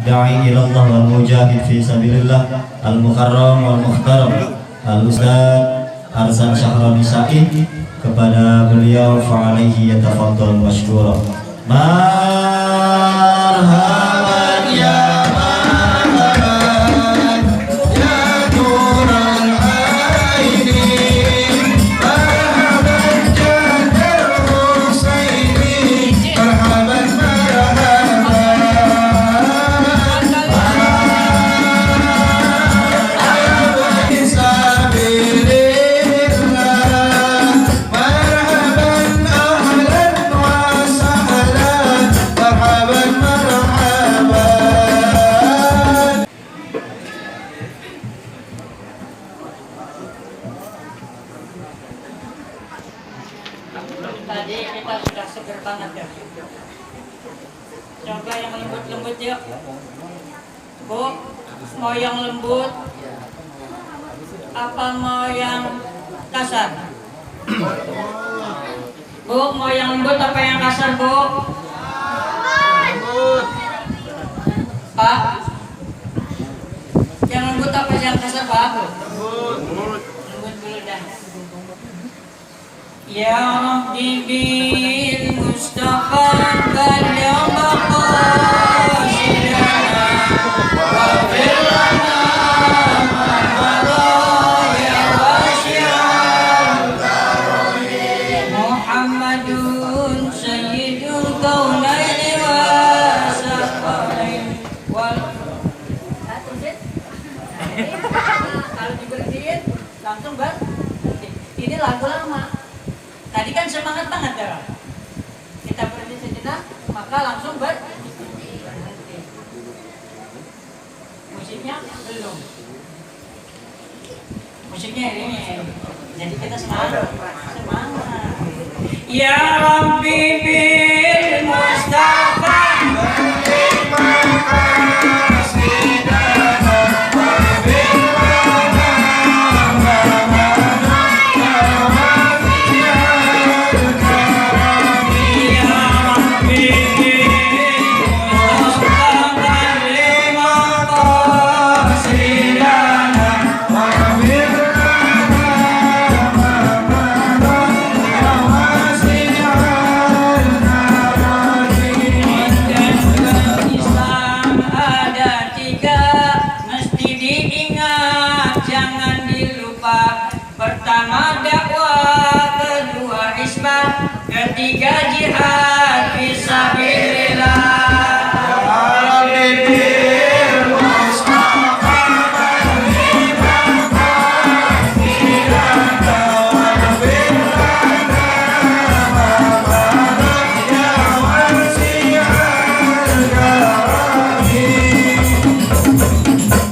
da'i ilallah wal mujahid fi sabilillah al-mukarram wal muhtaram al-ustaz Arzan Syahrani Said, kepada beliau fa'alaihi yatafaddal mashkura. Marhaban ya tadi kita sudah seger banget ya. Coba yang lembut-lembut yuk. Bu, mau yang lembut apa mau yang kasar? Bu, mau yang lembut apa yang kasar, Bu? Pak, yang lembut apa yang kasar, Pak? Lembut dulu dah. Ya Rabbi bil Mustafa balagh maqasidana wa fir lana ma ya wasi'al karami Muhammadun sayyidul kaunaini wa saqalain wal kalau diberhentiin langsung ini lagu lama. Tadi kan semangat banget ya. Kita berhenti sejenak, maka langsung berhenti. Musiknya belum. Musiknya ini. Jadi kita semangat. Semangat. Ya Rabbi bil Mustafa pertama dakwah, kedua isbat, ketiga jihad fisabilillah.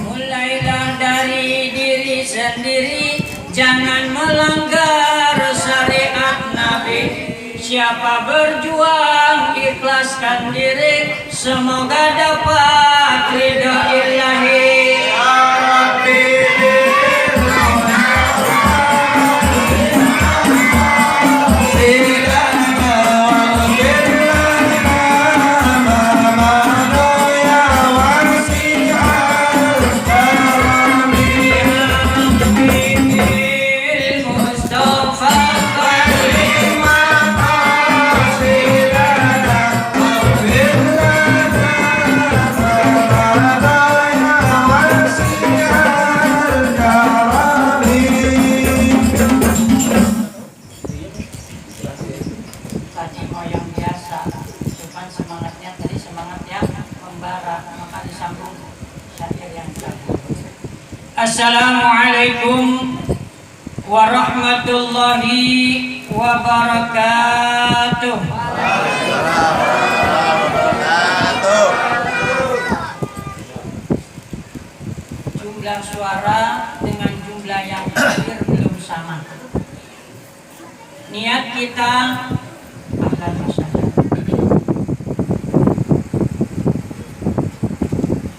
Mulailah dari diri sendiri, jangan melanggar syariat Nabi. Siapa berjuang ikhlaskan diri, semoga dapat ridha ilahi. Assalamualaikum warahmatullahi wabarakatuh. Jumlah suara dengan jumlah yang hadir belum sama. Niat kita akan masalah.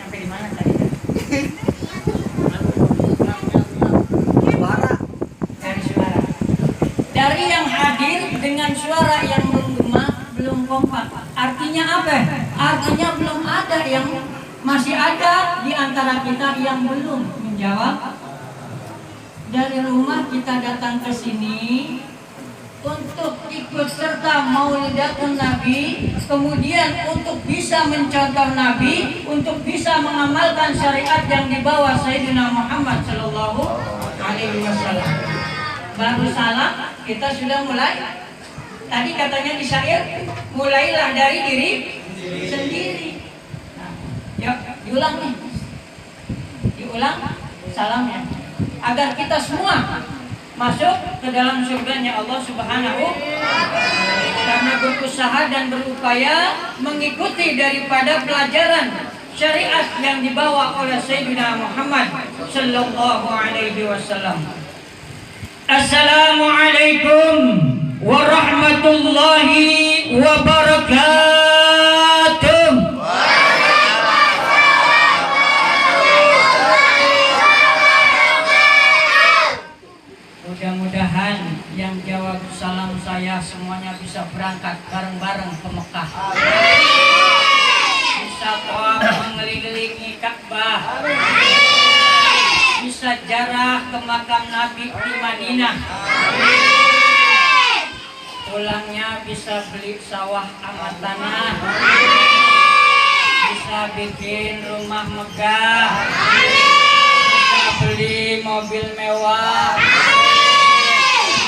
Sampai di mana tadi? Dari yang hadir dengan suara yang menggema belum kompak. Artinya apa? Artinya belum ada yang Masih ada di antara kita yang belum menjawab. Dari rumah kita datang ke sini untuk ikut serta maulidatun Nabi, kemudian untuk bisa mencontoh Nabi, untuk bisa mengamalkan syariat yang dibawa Sayyidina Muhammad Sallallahu Alaihi Wasallam. Baru salah kita sudah mulai. Tadi katanya di syair, mulailah dari diri sendiri. Nah, yuk diulang nih, diulang salamnya, agar kita semua masuk ke dalam surganya Allah Subhanahu, karena berusaha dan berupaya mengikuti daripada pelajaran syariat yang dibawa oleh Sayyidina Muhammad Sallallahu Alaihi Wasallam. Assalamualaikum warahmatullahi wabarakatuh. Mudah-mudahan yang jawab salam saya semuanya bisa berangkat bareng-bareng ke Mekah. Bisa tawaf mengelilingi Ka'bah. Bisa ziarah ke makam Nabi di Madinah. Pulangnya bisa beli sawah amat tanah. Bisa bikin rumah megah. Bisa beli mobil mewah.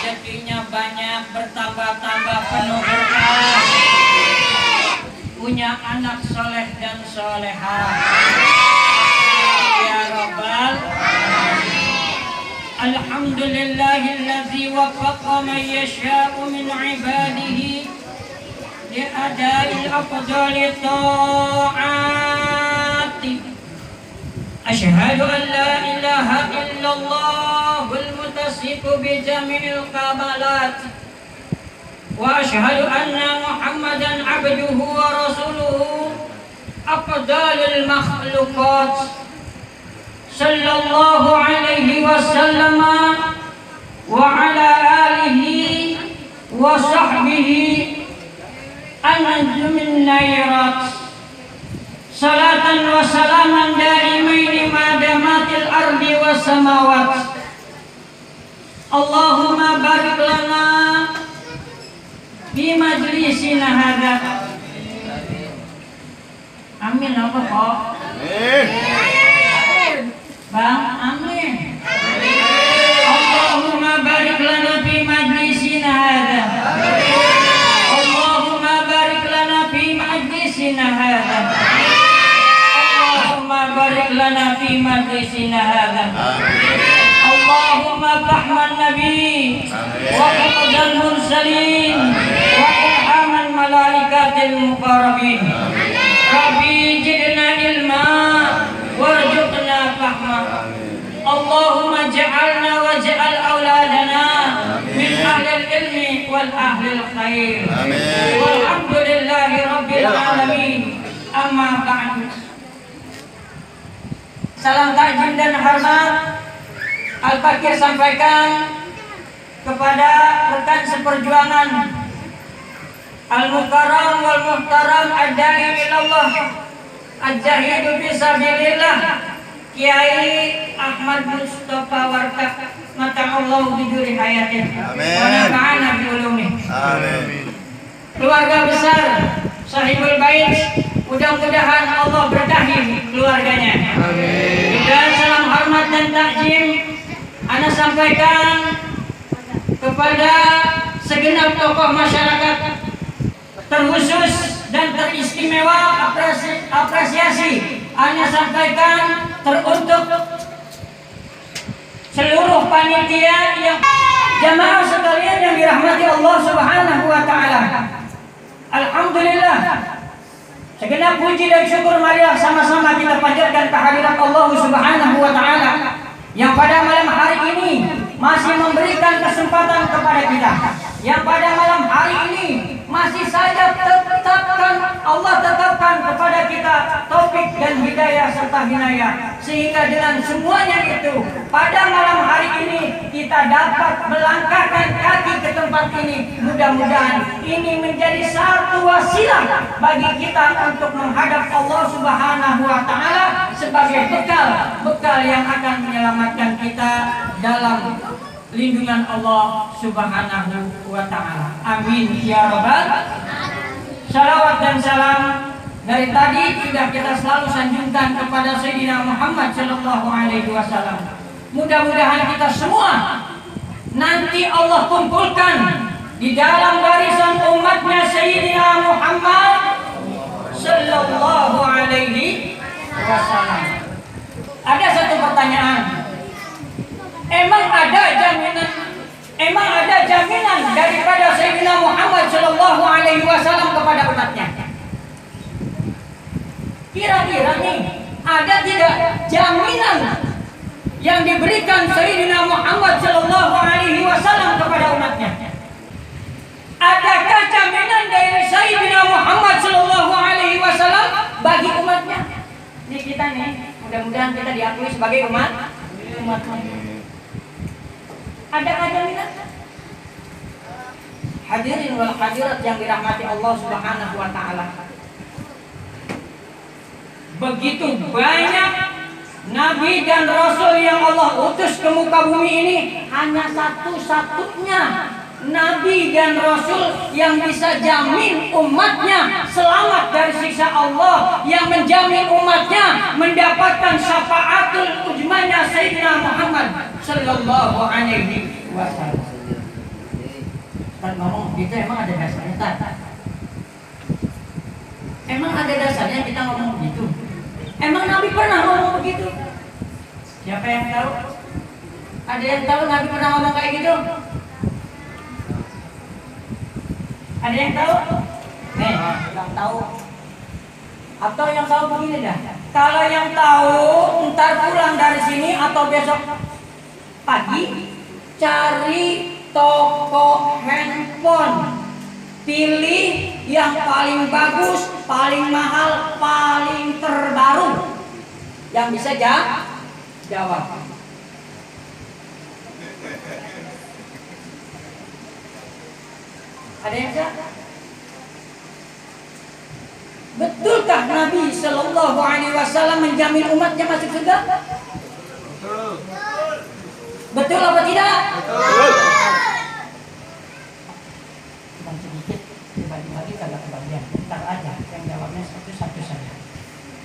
Rezekinya banyak, bertambah-tambah penuh berkah, punya anak soleh dan solehah. Ya Rabbal Alhamdulillahilladzi waffaqa man yasha'u min ibadihi li'ada'il afdali ta'ati. Asyhadu an la ilaha illallah al-mutasif bi jami'il kamalat wa asyhadu anna Muhammadan abduhu wa rasuluhu afdalul makhluqat sallallahu alaihi wasallam wa ala alihi wa sahbihi anjumin nairat. Salatan wa salaman daimaini madamatil ardi was samawat. Allahumma barik lana fi majlisina hadza. Amin apa kok? Bang, amin. Allahumma barik lana fi majlisina hadza. Allahumma barik lana fi majlisina hadza. Barik lana fi majlisina hadza. Allahumma fahman nabi wa qadal mursalin wa ilhaman malaikatil muqarrabin. Rabbi jidna ilma warzuqna fahma. Allahumma ja'alna wa ja'al auladana min ahlil ilmi wal ahlil khair. Walhamdulillahi rabbil alamin. Amma ba'du. Salam takjim dan hormat Al-Fakir sampaikan kepada rekan seperjuangan Al-Mukarram wal Muhtaram ad-da'i ilallah Al-Jahidu fisabilillah Kiai Ahmad Mustafa Warkah mata'allahu biduri hayatih wa nafa'ana biulumih. Amin. Keluarga besar Sahibul Bait, mudah-mudahan Allah berkahi keluarganya. Amin. Dan salam hormat dan takjim ana sampaikan kepada segenap tokoh masyarakat, terkhusus dan teristimewa apresiasi ana sampaikan teruntuk seluruh panitia yang jamaah sekalian yang dirahmati Allah Subhanahu wa taala. Alhamdulillah, segenap puji dan syukur marilah sama-sama kita panjatkan kehadirat Allah Subhanahu wa taala yang pada malam hari ini masih memberikan kesempatan kepada kita, yang pada malam hari ini masih saja Allah tetapkan kepada kita taufik dan hidayah serta hinayah, sehingga dengan semuanya itu pada malam hari ini kita dapat melangkahkan kaki ke tempat ini. Mudah-mudahan ini menjadi satu wasilah bagi kita untuk menghadap Allah Subhanahu wa taala sebagai bekal yang akan menyelamatkan kita dalam lindungan Allah Subhanahu wa taala. Amin ya rabbal. Salawat dan salam dari tadi sudah kita selalu sanjungkan kepada Sayyidina Muhammad sallallahu alaihi wasallam. Mudah-mudahan kita semua nanti Allah kumpulkan di dalam barisan umatnya Sayyidina Muhammad sallallahu alaihi wasallam. Ada satu pertanyaan. Emang ada jaminan daripada Sayyidina Muhammad sallallahu alaihi wasallam kepada umatnya? Kira-kira nih, ada tidak jaminan yang diberikan Sayyidina Muhammad sallallahu alaihi wasallam kepada umatnya? Adakah jaminan dari Sayyidina Muhammad sallallahu alaihi wasallam bagi umatnya? Ini kita nih, mudah-mudahan kita diakui sebagai umat. Adakah jaminan? Hadirin wal hadirat yang dirahmati Allah Subhanahu wa taala. Begitu banyak nabi dan rasul yang Allah utus ke muka bumi ini, hanya satu-satunya nabi dan rasul yang bisa jamin umatnya selamat dari siksa Allah, yang menjamin umatnya mendapatkan syafaatul ujmanya Sayyidina Muhammad sallallahu alaihi wasallam. Kan ngomong gitu emang ada dasarnya tak? Emang ada dasarnya kita ngomong begitu? Emang Nabi pernah ngomong begitu? Siapa yang tahu? Ada yang tahu Nabi pernah ngomong kayak gitu? Ada yang tahu? Yang tahu. Atau yang tahu begini dah. Kalau yang tahu ntar pulang dari sini atau besok pagi cari toko handphone, pilih yang paling bagus, paling mahal, paling terbaru, yang bisa jawab. Ada yang bisa? Betulkah Nabi Sallallahu Alaihi Wasallam menjamin umatnya masuk surga? Betul apa tidak? Betul. Cuma sedikit, dibagi-bagi kagak kebagian. Ntar aja yang jawabnya satu-satu saja.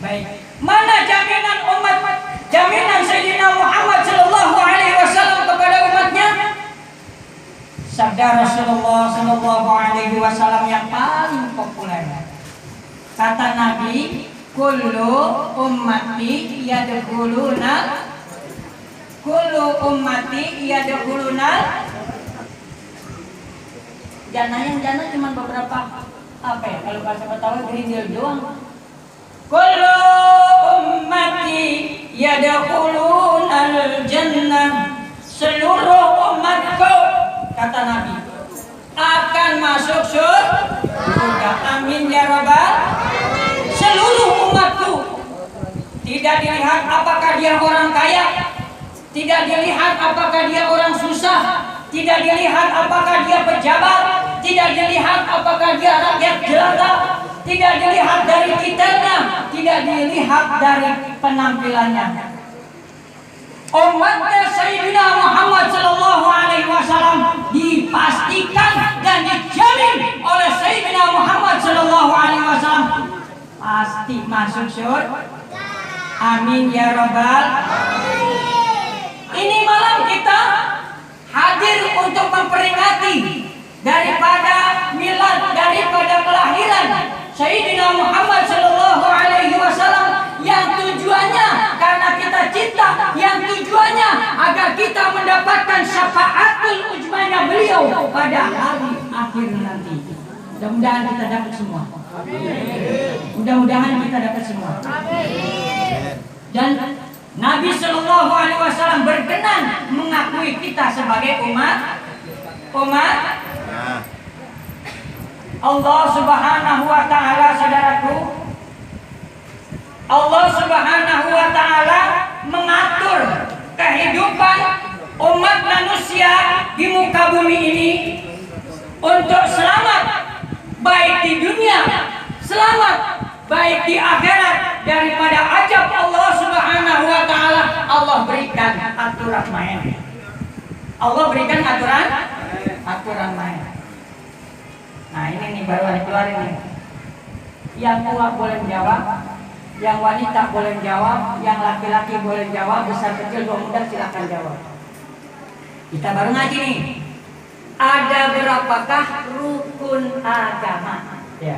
Baik. Mana jaminan jaminan Sayyidina Muhammad Sallallahu Alaihi Wasallam kepada umatnya? Sabda Rasulullah Sallallahu Alaihi Wasallam yang paling populer. Kata Nabi, kullu ummati yadkhuluna jannah cuma beberapa apa ya, kalau bahasa Betawi gerindil doang. Kullu ummati yadkhulunal jannah, seluruh umatku, kata Nabi, akan masuk surga. Amin ya rabbal. Seluruh umatku, tidak dilihat apakah dia orang kaya, tidak dilihat apakah dia orang susah, tidak dilihat apakah dia pejabat, tidak dilihat apakah dia rakyat jelata, tidak dilihat dari titelnya, tidak dilihat dari penampilannya. Umatnya Sayyidina Muhammad Sallallahu Alaihi Wasallam dipastikan dan dijamin oleh Sayyidina Muhammad Sallallahu Alaihi Wasallam pasti masuk surga. Amin ya rabbal. Ini malam kita hadir untuk memperingati daripada milad, daripada kelahiran Sayyidina Muhammad Sallallahu Alaihi Wasallam, yang tujuannya karena kita cinta, yang tujuannya agar kita mendapatkan syafaatul ujmanya beliau pada hari akhir nanti. Mudah-mudahan kita dapat semua. Mudah-mudahan kita dapat semua. Dan Nabi Sallallahu Alaihi Wasallam berkenan mengakui kita sebagai umat. Allah Subhanahu wa taala, saudaraku, Allah Subhanahu wa taala mengatur kehidupan umat manusia di muka bumi ini untuk selamat baik di dunia, selamat baik di akhirat daripada ajab Allah Subhanahu wa taala. Allah berikan aturan main. Allah berikan aturan main. Nah, ini nih baru keluar ini. Yang tua boleh menjawab, yang wanita boleh menjawab, yang laki-laki boleh jawab, besar kecil tua muda silakan jawab. Kita baru ngaji nih. Ada berapakah rukun agama? Ya.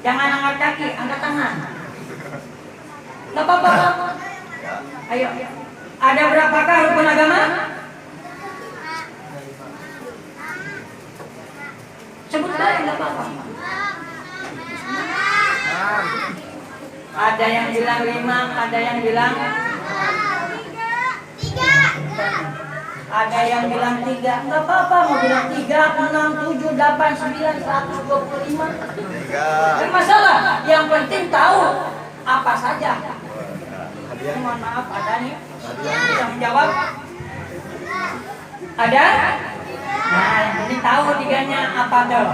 Jangan angkat kaki, angkat tangan. Gak apa-apa. Ayo. Ada berapakah rukun agama? Sebut saja, gak apa-apa. Ada yang bilang 5, ada yang bilang 3. Ada yang bilang 3, nggak apa-apa mau bilang 3, 6, 7, 8, 9, 125. Tidak masalah. Yang penting tahu apa saja. Mohon maaf, ada nih yang bisa menjawab? Ada? Nah, yang penting tahu 3-nya apa tuh?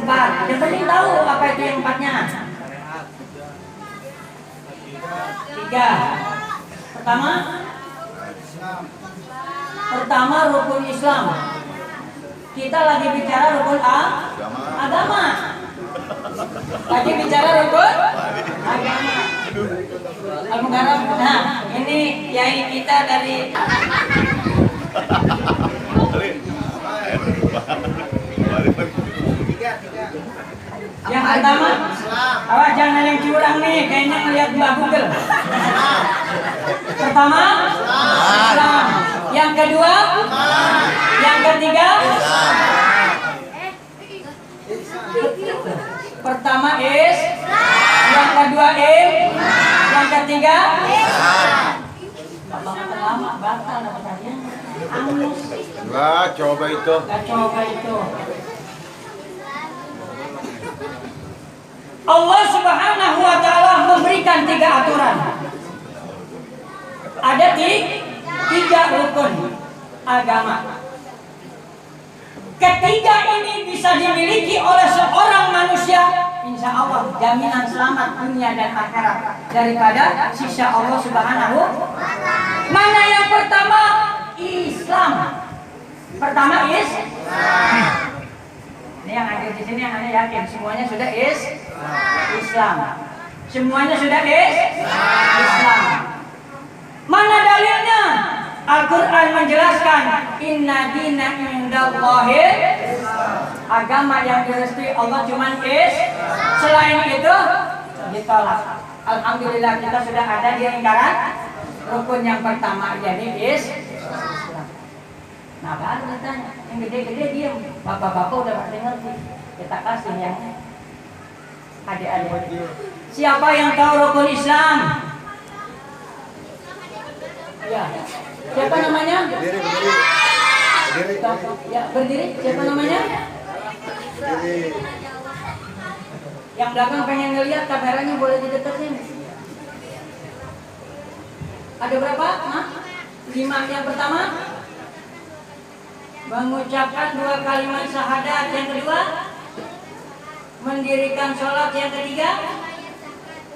4. Yang penting tahu apa itu yang 4-nya? 3. Pertama rukun Islam. Kita lagi bicara rukun agama. Lagi bicara rukun agama. Al-Mukarram. Nah, ini yai kita dari yang pertama, awas jangan yang curang nih, kayaknya ngeliat Mbak Google. Pertama, Islam. Yang kedua, yang ketiga, pertama is, yang kedua yang ketiga, lama batal namanya. Angus. Enggak, coba itu. Allah Subhanahu wa taala memberikan 3 aturan. Ada 3 rukun agama. Ketiga ini bisa dimiliki oleh seorang manusia, insya Allah jaminan selamat dunia dan akhirat daripada siksa Allah Subhanahu. Mana yang pertama? Islam. Pertama Islam. Ini yang hadir di sini yang hanya yakin semuanya sudah Islam. Semuanya sudah Islam. Mana dalilnya? Al-Quran menjelaskan inna dina indallahi, agama yang direstui Allah cuma selain itu ditolak. Alhamdulillah kita sudah ada di lingkaran rukun yang pertama, jadi Islam. Nah baru ditanya yang gede-gede diam, bapak-bapak udah pasti ngerti. Kita kasih yang adik-adik. Siapa yang tahu rukun Islam? Ya. Siapa namanya? Berdiri. Ya, berdiri. Siapa namanya? Berdiri. Yang belakang pengen ngeliat kameranya boleh dideketin. Ada berapa? 5. Yang pertama mengucapkan 2 kalimat syahadat. Yang kedua mendirikan sholat. Yang ketiga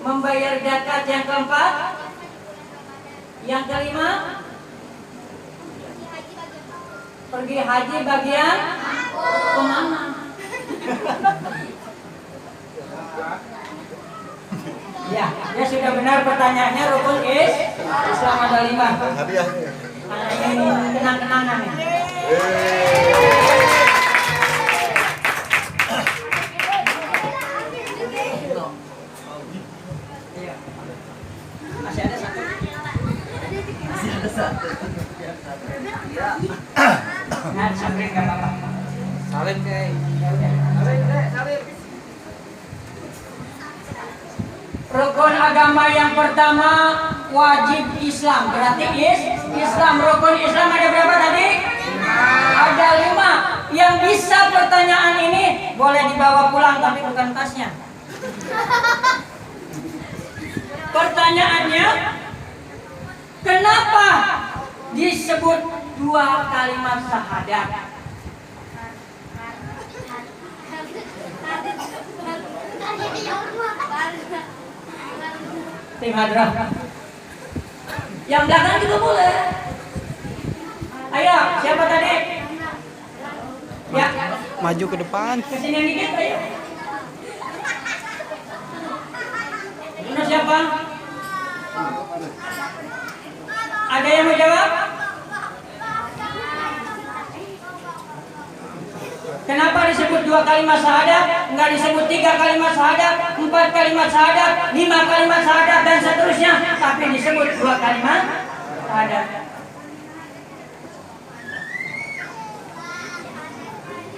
membayar zakat. Yang keempat, yang kelima pergi haji bagian kemana? Ya sudah benar pertanyaannya. Rukun Islam ada 5. Nah, ini kenang-kenangan nih. Masih ada satu. Nah, sampai nggak apa-apa. Salim kay. Salim. Rukun agama yang pertama wajib Islam. Berarti Islam. Rukun Islam ada berapa tadi? Ada 5. yang bisa pertanyaan ini boleh dibawa pulang tapi bukan tasnya. Pertanyaannya, kenapa disebut dua kalimat syahadat? Tim Hadrah. Yang belakang juga boleh. Ayo, siapa tadi? Ya, Maju ke depan. kesini dikit ayo. Ini siapa? Ada yang mau jawab? Kenapa disebut dua kalimat syahadat? Enggak disebut tiga kalimat syahadat, 4 kalimat syahadat, 5 kalimat syahadat dan seterusnya, tapi disebut dua kalimat syahadat.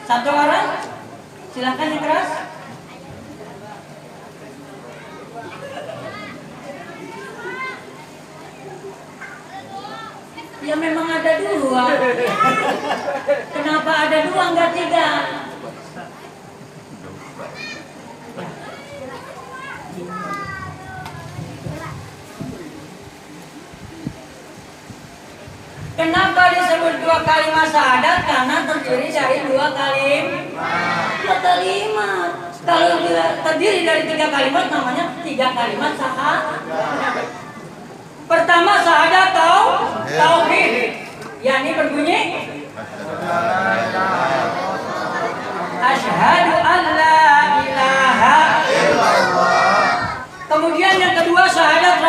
Satu orang, silakan yang keras. Ya memang ada dua. Kenapa ada dua enggak tiga? Kenapa disebut dua kalimat syahadat? Karena terdiri dari dua kalimat. Kalau terdiri dari 3 kalimat namanya 3 kalimat syahadat. Pertama syahadat tauhid, yakni berbunyi asyhadu an la ilaha illallah. Kemudian yang kedua syahadat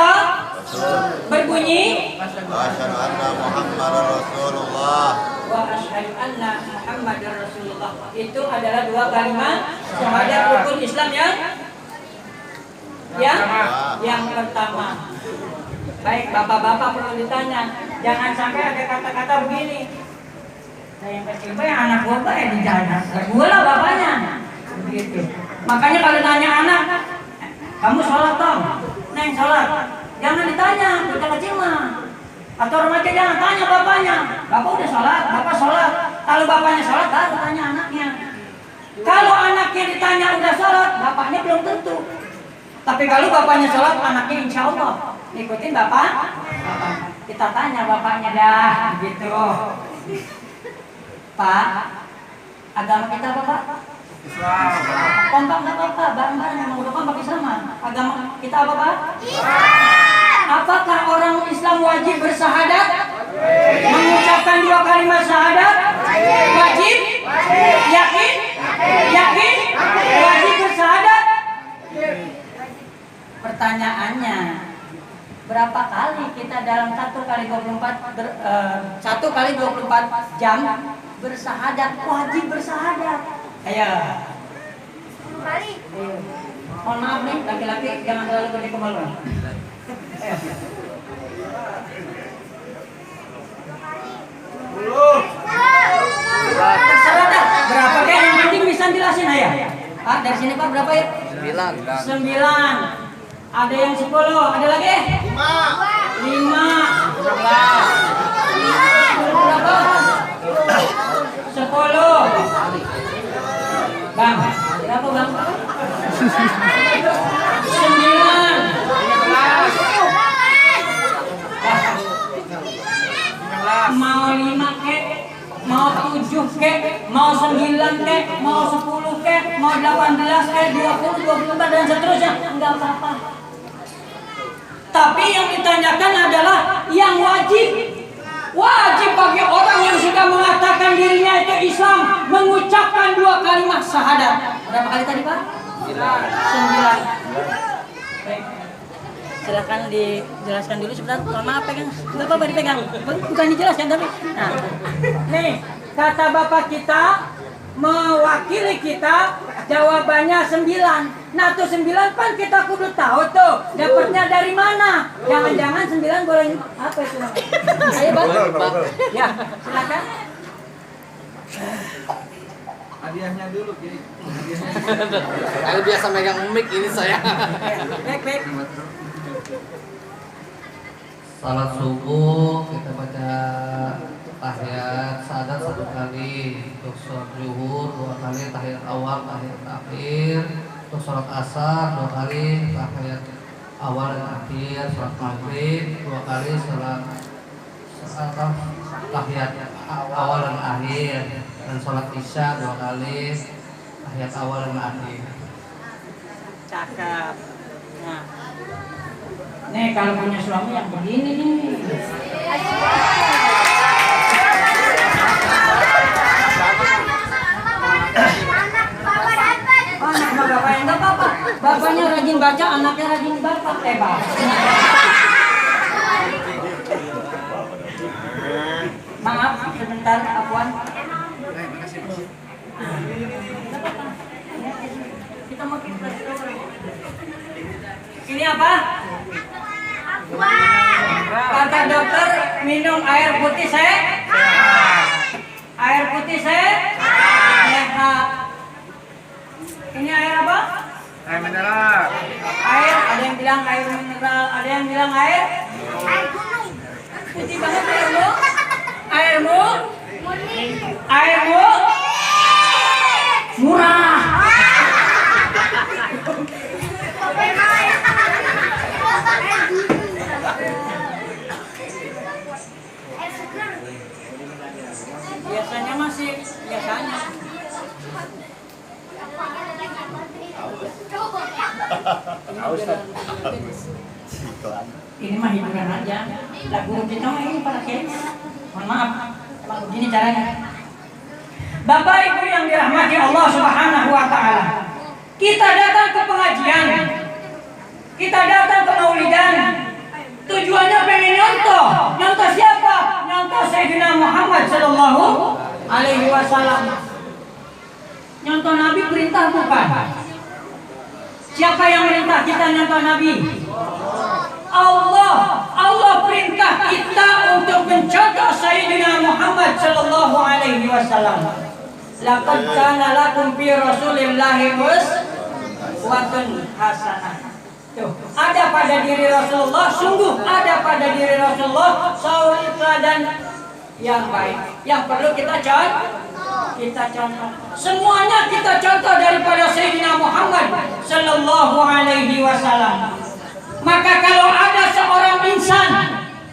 berbunyi Asyhadu anna Muhammadar Rasulullah. wa asyhadu anna Muhammadar Rasulullah. Itu adalah 2 kalimat syahadat rukun Islam yang pertama. Baik, bapak-bapak perlu ditanya, jangan sampai ada kata-kata begini. Saya yang kecil yang anak gua ya di jalan, gua lah bapaknya. Begitu. Makanya kalau tanya anak, kamu sholat dong, neng sholat. Jangan ditanya, bocah kecil mah. Atau remaja jangan tanya bapaknya. Bapak udah sholat, bapak sholat. Kalau bapaknya sholat, baru tanya anaknya. Kalau anaknya ditanya udah sholat, bapaknya belum tentu. Tapi kalau bapaknya sholat, anaknya insya Allah ikutin bapak. Kita tanya bapaknya dah, gitu. Pak, agama kita apa Pak? Islam. Kompak nggak apa-apa, bareng-bareng memang udah kompak sama. Agama kita apa Pak? Apakah orang Islam wajib bersyahadat? Mengucapkan 2 kalimat syahadat? Wajib? Yakin? Yakin? Wajib bersyahadat? Pertanyaannya, berapa kali kita dalam 1 kali 24 jam bersyahadat, wajib bersyahadat? Ayo. Mohon maaf nih, laki-laki jangan terlalu gede kemaluan. Terserah dah, berapa kan yang penting bisa jelasin ayah. Dari sini Pak berapa ya? 9. Ada yang 10, ada lagi? 5. Berapa? 10. Bang, berapa Bang? 9. Mau 5 kek, mau 7 kek, mau 9 kek, mau 10 kek, mau 18 kek, 20, 24 dan seterusnya, enggak apa-apa. Tapi yang ditanyakan adalah yang wajib. Wajib bagi orang yang sudah mengatakan dirinya itu Islam mengucapkan 2 kalimat syahadat. Berapa kali tadi Pak? 9. Baik. Silakan dijelaskan dulu sebentar. Mohon maaf pegang. Enggak apa-apa dipegang. Bukan dijelaskan tapi. Nah. Nih, kata Bapak kita mewakili kita jawabannya 9. Nah tuh 9 kan kita kudu tahu tuh dapatnya dari mana. Jangan-jangan 9 boleh apa itu? Ayo Bang. Ya, silakan. Hadiahnya dulu, Ki. Kalau biasa megang mic ini saya. Baik. Salat subuh kita baca tahiyat sadat 1 kali, untuk sholat zuhur 2 kali, tahiyat awal, tahiyat akhir, untuk sholat asar 2 kali, tahiyat awal dan akhir, sholat maghrib 2 kali, sholat tahiyat awal dan akhir, dan sholat isya 2 kali, tahiyat awal dan akhir. Cakep. Nah, nih kalau punya suami yang begini nih. Anak sama bapak yang enggak apa-apa. Bapaknya rajin baca, anaknya rajin baca. Pak. Maaf, sebentar, Apuan. Kita mau kipas dulu. Ini apa? Kata dokter, minum air putih air putih sehat. Ini air apa? Air mineral. Air, ada yang bilang air mineral, ada yang bilang air gunung. Putih banget airmu murah. Biasanya masih biasanya. Ini mah hiburan aja. Lah guru kita mah ini pada kayaknya. Mohon maaf. Emang begini caranya. Bapak Ibu yang dirahmati Allah Subhanahu wa taala. Kita datang ke pengajian. Kita datang ke maulidan. Tujuannya pengen nyontoh. Nyontoh siapa? Nyontoh Sayyidina Muhammad sallallahu alaihi wasallam. Nyontoh Nabi perintah bukan? Siapa yang perintah kita nyontoh Nabi? Allah perintah kita untuk mencontoh Sayyidina Muhammad sallallahu alaihi wasallam. Laqad kana lakum fi Rasulillahi uswatun hasanah. Tuh, ada pada diri Rasulullah, sungguh ada pada diri Rasulullah suri teladan yang baik. Yang perlu kita contoh. Semuanya kita contoh daripada Sayyidina Muhammad sallallahu alaihi wasallam. Maka kalau ada seorang insan,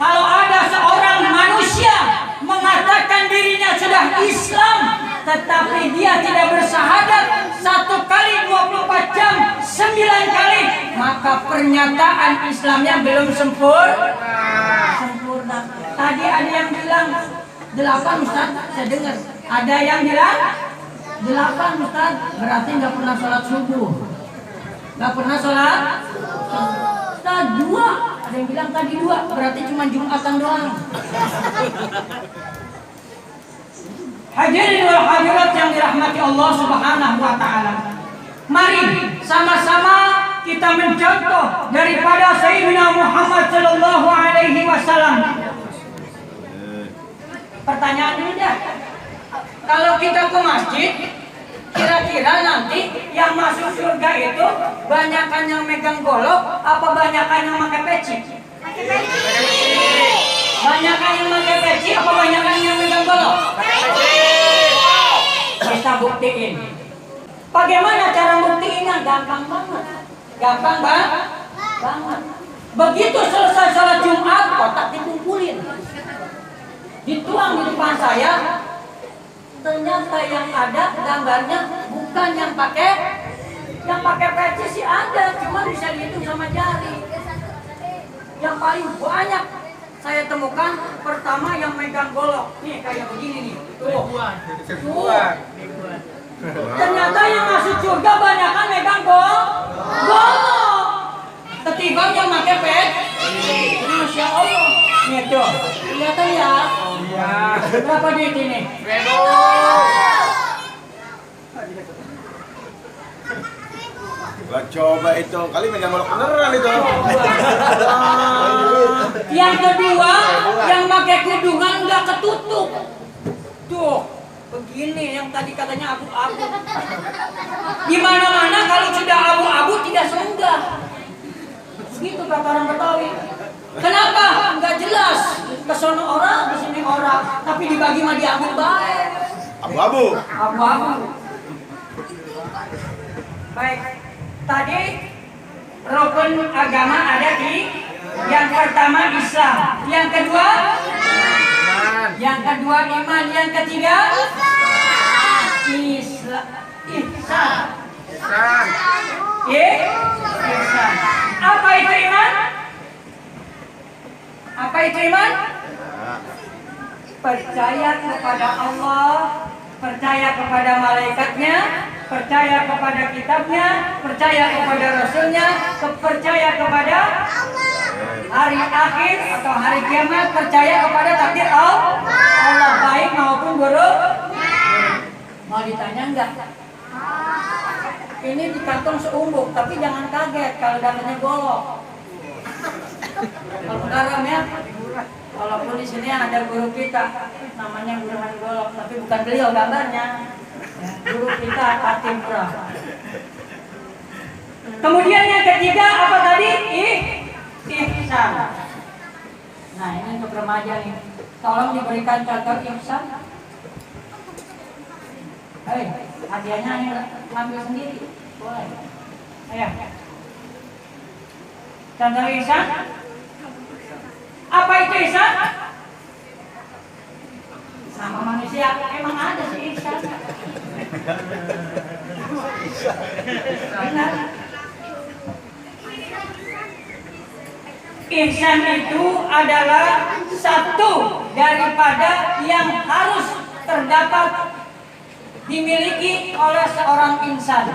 kalau ada seorang manusia mengatakan dirinya sudah Islam, tetapi dia tidak bersyahadat 1 kali 24 jam 9 kali, maka pernyataan Islamnya belum sempurna. Tadi ada yang bilang 8 Ustaz, saya dengar. Ada yang bilang 8 Ustaz, berarti nggak pernah sholat subuh. Nggak pernah sholat Ustaz 2. Ada yang bilang tadi 2, berarti cuma Jumatan doang. Hadirin wal hadirat yang dirahmati Allah Subhanahu wa taala. Mari sama-sama kita mencontoh daripada Sayyidina Muhammad sallallahu alaihi wasallam. Pertanyaan ini dah. Kalau kita ke masjid, kira-kira nanti yang masuk surga itu banyakan yang megang golok apa banyakan yang pakai peci? Banyakan yang pakai peci apa banyakan yang megang golok? Kita buktiin. Bagaimana cara buktiinnya? Gampang banget. Begitu selesai sholat Jumat, kotak dikumpulin, dituang di depan saya. Ternyata yang ada gambarnya bukan yang pakai peci sih ada, cuma bisa dihitung sama jari. Yang paling banyak saya temukan pertama yang megang golok. Nih kayak begini nih. Tuh. Ternyata yang masuk surga banyakan megang golok. Ketimbang yang pakai peci. Masya Allah. Nih tuh. Kelihatan ya? Berapa duit ini? Lah coba itu, kali megang golok beneran itu. Yang kedua, yang pakai kerudungan nggak ketutup. Tuh, begini yang tadi katanya abu-abu. Di mana-mana kalau sudah abu-abu tidak senggah. Begitu kata orang Betawi. Kenapa? Nggak jelas. Kesono orang, di sini orang, tapi dibagi mah diambil baik. Abu-abu. Abu-abu. Baik, tadi rukun agama ada di yang pertama Islam, yang kedua iman, yang ketiga Islam. Ihsan. Ihsan. Apa itu iman? Apa itu iman? Percaya kepada Allah, percaya kepada malaikatnya, percaya kepada kitabnya, percaya kepada rasulnya, percaya kepada hari akhir atau hari kiamat, percaya kepada takdir Allah baik maupun buruk. Mau ditanya enggak? Ini di kantong seumbuk, tapi jangan kaget kalau dapatnya golok. Kalau garam ya, walaupun di sini ada guru kita, namanya Guru Golok, tapi bukan beliau gambarnya. Ya, guru kita Atimura. Kemudian yang ketiga apa tadi? Ihsan. Nah ini untuk remaja nih. Tolong diberikan contoh ihsan. Hei, hadiahnya ini ngambil sendiri. Boleh. Ayo. Contoh ihsan. Apa itu ihsan? Sama manusia emang ada sih ihsan. Benar. Ihsan itu adalah satu daripada yang harus terdapat dimiliki oleh seorang insan.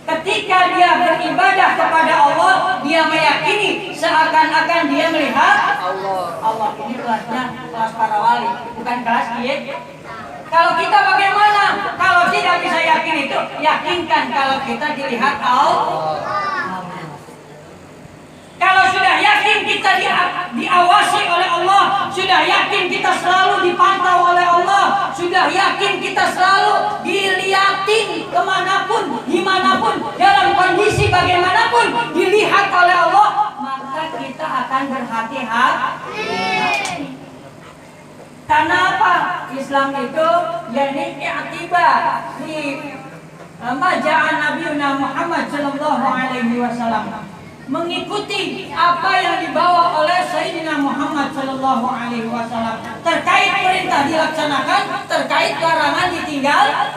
Ketika dia beribadah kepada Allah, dia meyakini seakan-akan dia melihat Allah. Ini kelasnya kelas para wali, bukan kelas dia. Kalau kita bagaimana? Kalau tidak bisa yakin itu, yakinkan kalau kita dilihat Allah. Kalau sudah yakin kita diawasi oleh Allah, sudah yakin kita selalu dipantau oleh Allah, sudah yakin kita selalu dilihatin kemanapun, dimanapun, dalam kondisi bagaimanapun dilihat oleh Allah, maka kita akan berhati-hati. Karena apa? Islam itu yakni i'tibar di maja'an Nabiuna Muhammad sallallahu alaihi wasallam, mengikuti apa yang dibawa oleh Sayyidina Muhammad sallallahu alaihi wasallam, terkait perintah dilaksanakan, terkait larangan ditinggalkan.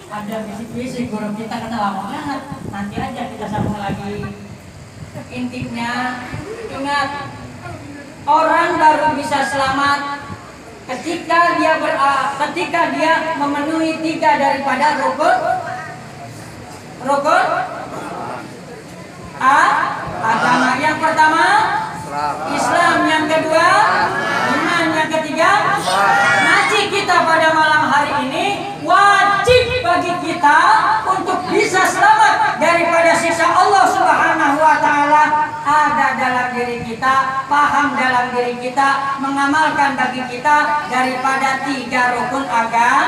Ada bisik-bisik guru kita kata lama banget. Nanti aja kita sambung lagi. Intinya ingat, orang baru bisa selamat ketika dia memenuhi 3 daripada rukun agama. Yang pertama Islam, yang kedua iman, yang ketiga ngaji. Kita pada malam hari ini wajib bagi kita untuk bisa selamat daripada siksa Allah Subhanahu wa taala, ada dalam diri kita, paham dalam diri kita, mengamalkan bagi kita daripada 3 rukun agama.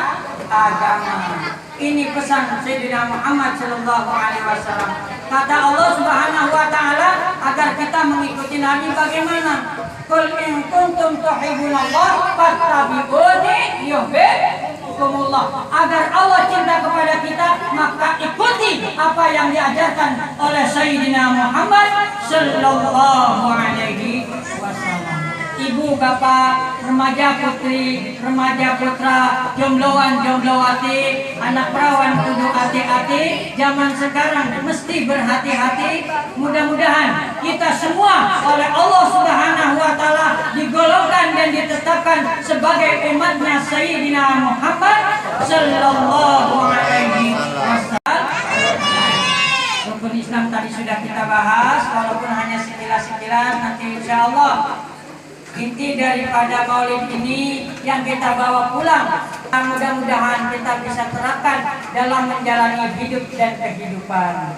Ini pesan Sayyidina Muhammad sallallahu alaihi wasallam. Kata Allah Subhanahu wa taala agar kita mengikuti Nabi bagaimana? Qul in kuntum tuhibbunallah fattabi'uni yuhibbukumullah. Agar Allah cinta kepada kita, maka ikuti apa yang diajarkan oleh Sayyidina Muhammad sallallahu alaihi wasallam. Ibu, bapak, remaja putri, remaja putra, jombloan, jomblowati, anak perawan kudu hati-hati. Zaman sekarang mesti berhati-hati. Mudah-mudahan kita semua oleh Allah Subhanahu wa taala digolongkan dan ditetapkan sebagai umatnya Sayyidina Muhammad sallallahu alaihi wasallam. Rukun Islam tadi sudah kita bahas, walaupun hanya sekilas-sekilas. Nanti insyaallah inti daripada maulid ini yang kita bawa pulang, mudah-mudahan kita bisa terapkan dalam menjalani hidup dan kehidupan.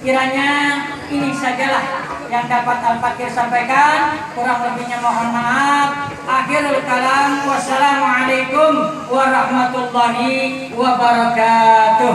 Kiranya ini sajalah yang dapat Al-Fakir sampaikan, kurang lebihnya mohon maaf. Akhirul kalam, wassalamualaikum warahmatullahi wabarakatuh.